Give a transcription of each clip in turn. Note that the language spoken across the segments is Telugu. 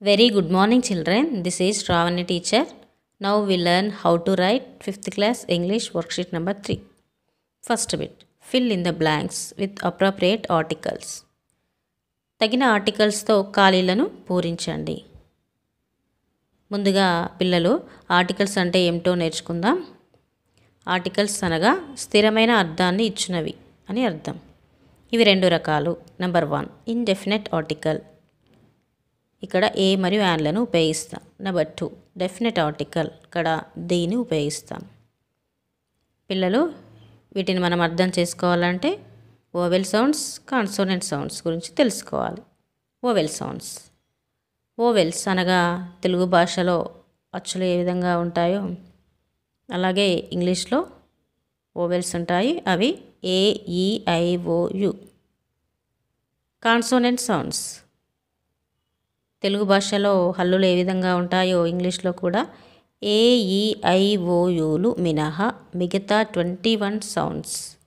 Very good morning, children. This is Shravani teacher. Now we learn how to write 5th class English worksheet number 3. First bit. Fill in the blanks with appropriate articles. తగిన ఆర్టికల్స్తో ఖాళీలను పూరించండి. ముందుగా పిల్లలు ఆర్టికల్స్ అంటే ఏమిటో నేర్చుకుందాం. ఆర్టికల్స్ అనగా స్థిరమైన అర్థాన్ని ఇచ్చినవి అని అర్థం. ఇవి రెండు రకాలు. Number 1 indefinite article. ఇక్కడ ఏ మరియు యాన్లను ఉపయోగిస్తాం. Number 2 definite article. ఇక్కడ దీని ఉపయోగిస్తాం. పిల్లలు వీటిని మనం అర్థం చేసుకోవాలంటే వోవెల్ సౌండ్స్, కాన్సోనెంట్ సౌండ్స్ గురించి తెలుసుకోవాలి. Vowel sounds. వోవెల్స్ అనగా తెలుగు భాషలో అచ్చులు ఏ విధంగా ఉంటాయో అలాగే ఇంగ్లీష్లో వోవెల్స్ ఉంటాయి. అవి A, E, I, O, U. Consonant sounds. Telugu భాషలో హల్లులు ఏ విధంగా ఉంటాయో ఇంగ్లీష్లో కూడా ఏ, ఈ, ఐ, ఓ, యులు మినహా మిగతా 21 సౌండ్స్ని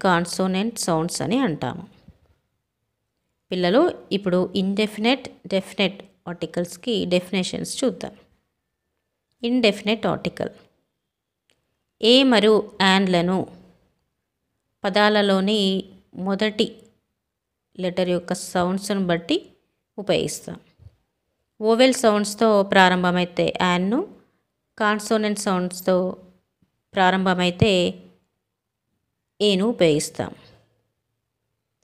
కాన్సోనెంట్ సౌండ్స్ అని అంటాము. పిల్లలు ఇప్పుడు ఇండెఫినెట్, డెఫినెట్ ఆర్టికల్స్కి డెఫినేషన్స్ చూద్దాం. ఇండెఫినెట్ ఆర్టికల్ ఏ మరియు యాన్లను పదాలలోని మొదటి లెటర్ యొక్క సౌండ్స్ను బట్టి ఉపయోగిస్తాం. వోవెల్ సౌండ్స్తో ప్రారంభమైతే యాన్ను, కాన్సోనెంట్ సౌండ్స్తో ప్రారంభమైతే ఏను ఉపయోగిస్తాం.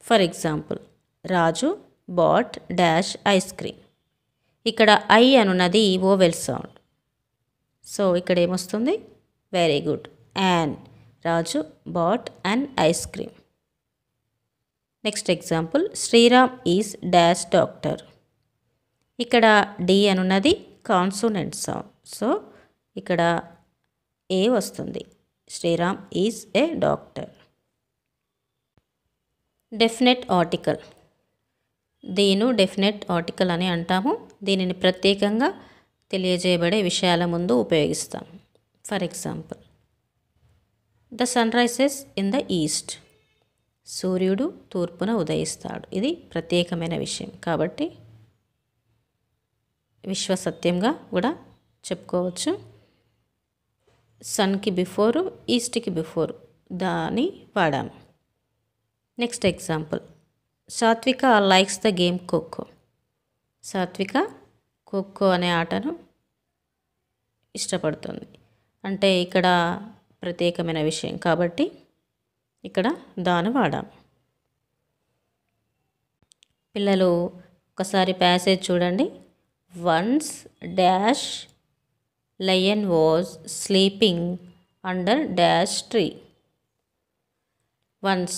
For example, Raju bought dash ice cream. ఇక్కడ ఐ అనున్నది వోవెల్ సౌండ్. సో ఇక్కడ ఏమొస్తుంది? Very good, an. Raju bought and ice cream. Next example, Sriram is dash doctor. ఇక్కడ డి అనున్నది కాన్సోనెంట్ సౌండ్. సో ఇక్కడ ఏ వస్తుంది. Sriram is a doctor. Definite article. దీని డెఫినెట్ ఆర్టికల్ అని అంటాము. దీనిని ప్రత్యేకంగా తెలియజేయబడే విషయాల ముందు ఉపయోగిస్తాం. For example, the sun rises in the east. సూర్యుడు తూర్పున ఉదయిస్తాడు. ఇది ప్రత్యేకమైన విషయం కాబట్టి విశ్వసత్యంగా కూడా చెప్పుకోవచ్చు. సన్కి బిఫోరు, ఈస్ట్కి బిఫోరు దాన్ని వాడాము. నెక్స్ట్ ఎగ్జాంపుల్, సాత్విక లైక్స్ ద గేమ్ ఖోఖో. సాత్విక ఖోఖో అనే ఆటను ఇష్టపడుతుంది. అంటే ఇక్కడ ప్రత్యేకమైన విషయం కాబట్టి ఇక్కడ దాన్ని వాడాము. పిల్లలు ఒకసారి ప్యాసేజ్ చూడండి. Once dash lion was sleeping under dash tree. Once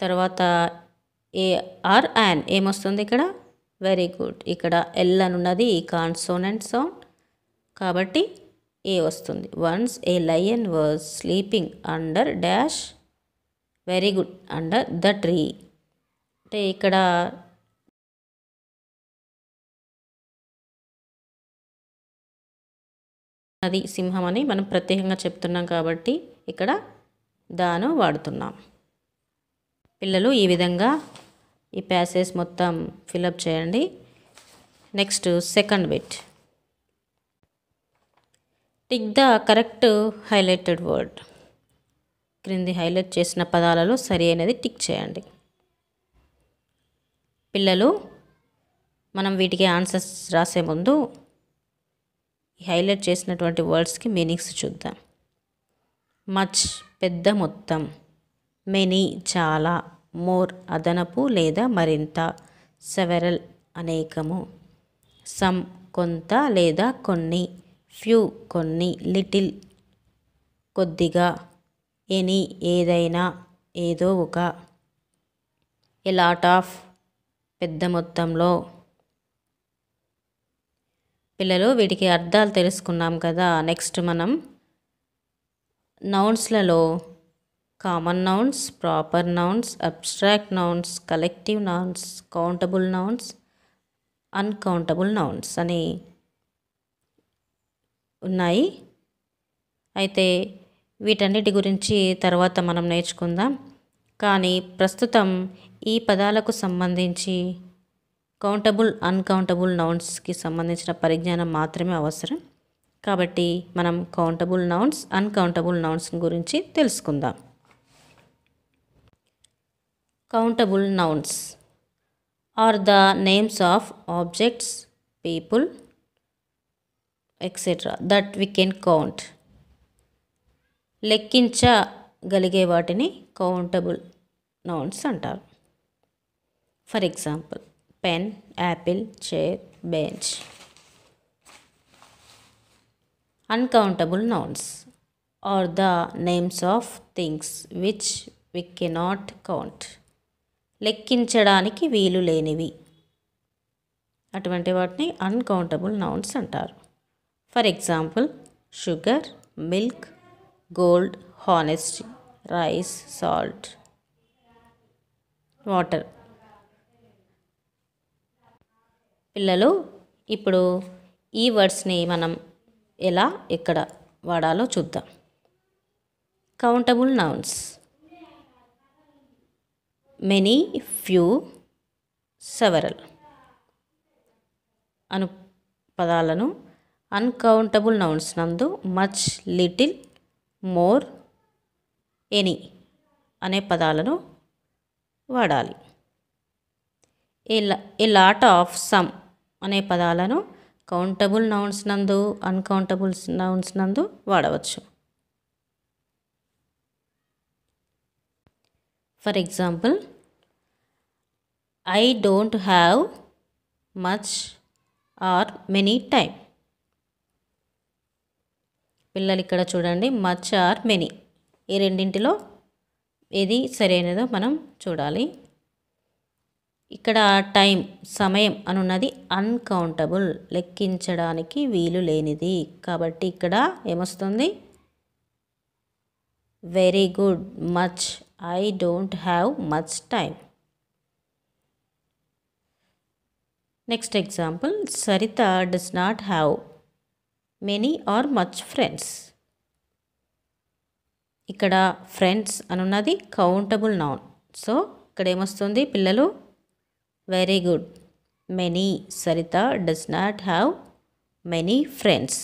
తర్వాత ఏ ఆర్ యాన్ ఏమొస్తుంది ఇక్కడ? Very good. ఇక్కడ ఎల్ అనున్నది కాన్సోనెంట్ సౌండ్ కాబట్టి ఏ వస్తుంది. Once A lion was sleeping under dash. Very good, under the tree. అంటే ఇక్కడ అది సింహం అని మనం ప్రత్యేకంగా చెప్తున్నాం కాబట్టి ఇక్కడ దాను వాడుతున్నాం. పిల్లలు ఈ విధంగా ఈ ప్యాసేజ్ మొత్తం ఫిలప్ చేయండి. Next second bit. Tick the correct highlighted word. క్రింది హైలైట్ చేసిన పదాలలో సరి అయినది టిక్ చేయండి. పిల్లలు మనం వీటికి ఆన్సర్స్ రాసే ముందు హైలైట్ చేసినటువంటి వర్డ్స్కి మీనింగ్స్ చూద్దాం. మచ్ పెద్ద మొత్తం, మెనీ చాలా, మోర్ అదనపు లేదా మరింత, సెవెరల్ అనేకము, సమ్ కొంత లేదా కొన్ని, ఫ్యూ కొన్ని, లిటిల్ కొద్దిగా, ఎనీ ఏదైనా ఏదో ఒక, ఎ లాట్ ఆఫ్ పెద్ద మొత్తంలో. పిల్లలు వీటికి అర్థాలు తెలుసుకున్నాం కదా. నెక్స్ట్ మనం నౌన్స్లలో common nouns, proper nouns, abstract nouns, collective nouns, countable nouns, uncountable nouns అని ఉన్నాయి. అయితే వీటన్నిటి గురించి తర్వాత మనం నేర్చుకుందాం. కానీ ప్రస్తుతం ఈ పదాలకు సంబంధించి కౌంటబుల్ అన్కౌంటబుల్ నౌన్స్కి సంబంధించిన పరిజ్ఞానం మాత్రమే అవసరం. కాబట్టి మనం కౌంటబుల్ నౌన్స్ అన్కౌంటబుల్ నౌన్స్ గురించి తెలుసుకుందాం. Countable nouns are the names of objects, people, etcetera that we can count. లెక్కించగలిగే వాటిని కౌంటబుల్ నౌన్స్ అంటారు. For example pen, apple, chair, bench. Uncountable nouns are the names of things which we cannot count. లెక్కించడానికి వీలు లేనివి, అటువంటి వాటిని అన్కౌంటబుల్ నౌన్స్ అంటారు. For example sugar, milk, gold, honesty, rice, salt, water. పిల్లలు ఇప్పుడు ఈ వర్డ్స్ని మనం ఎలా ఎక్కడ వాడాలో చూద్దాం. Countable nouns many, few, several అను పదాలను అన్కౌంటబుల్ నౌన్స్ నందు మచ్, లిటిల్, మోర్, ఎనీ అనే పదాలను వాడాలి. ఏ లాట్ ఆఫ్, సమ్ అనే పదాలను కౌంటబుల్ నౌన్స్ నందు అన్కౌంటబుల్ నౌన్స్ నందు వాడవచ్చు. For example I don't have much or many time. పిల్లలు ఇక్కడ చూడండి, మచ్ ఆర్ మెనీ ఈ రెండింటిలో ఏది సరైనదో మనం చూడాలి. ఇక్కడ టైం, సమయం అనున్నది అన్కౌంటబుల్, లెక్కించడానికి వీలు లేనిది. కాబట్టి ఇక్కడ ఏమొస్తుంది? Very good, much. I don't have much time. Next example Saritha does not have many or much friends. ఇక్కడ ఫ్రెండ్స్ అనున్నది కౌంటబుల్ నౌన్. సో ఇక్కడ ఏమొస్తుంది పిల్లలు? Very good, many. Saritha does not have many friends.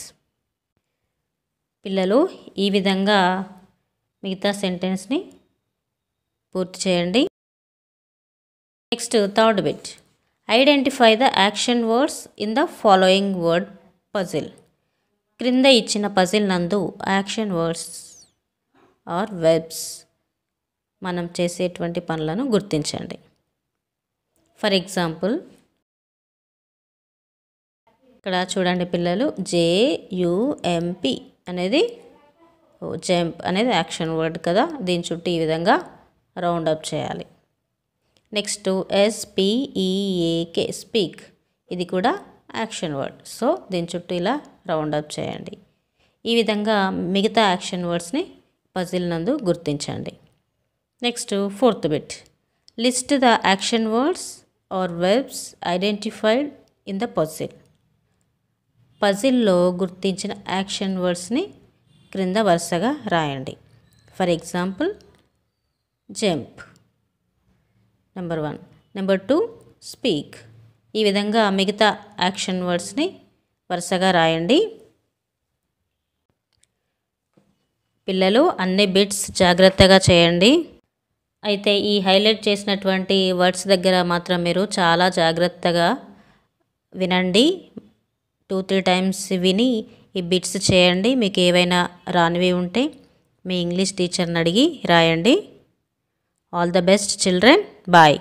పిల్లలు ఈ విధంగా మిగతా సెంటెన్స్ని పూర్తి చేయండి. Next third bit, identify the action words in the following word puzzle. క్రింద ఇచ్చిన పజిల్ నందు యాక్షన్ వర్డ్స్ ఆర్ వెర్బ్స్ మనం చేసేటువంటి పనులను గుర్తించండి. ఫర్ ఎగ్జాంపుల్ ఇక్కడ చూడండి పిల్లలు, జేయుఎంపి అనేది జంప్ అనేది యాక్షన్ వర్డ్ కదా, దీని చుట్టూ ఈ విధంగా రౌండ్ అప్ చేయాలి. నెక్స్ట్ ఎస్పిఈఏకే స్పీక్, ఇది కూడా యాక్షన్ వర్డ్. సో దీని చుట్టూ ఇలా రౌండ్ అప్ చేయండి. ఈ విధంగా మిగతా యాక్షన్ వర్డ్స్ని పజిల్ నందు గుర్తించండి. Next fourth bit, list the action words or verbs identified in the puzzle. పజిల్లో గుర్తించిన యాక్షన్ వర్డ్స్ని క్రింద వరుసగా రాయండి. For example jump number 1, number 2 speak. ఈ విధంగా మిగతా యాక్షన్ వర్డ్స్ని వరుసగా రాయండి. పిల్లలు అన్ని బిట్స్ జాగ్రత్తగా చేయండి. అయితే ఈ హైలైట్ చేసినటువంటి వర్డ్స్ దగ్గర మాత్రం మీరు చాలా జాగ్రత్తగా వినండి. 2-3 టైమ్స్ విని ఈ బిట్స్ చేయండి. మీకు ఏవైనా రానివి ఉంటే మీ ఇంగ్లీష్ టీచర్ని అడిగి రాయండి. All the best children. Bye.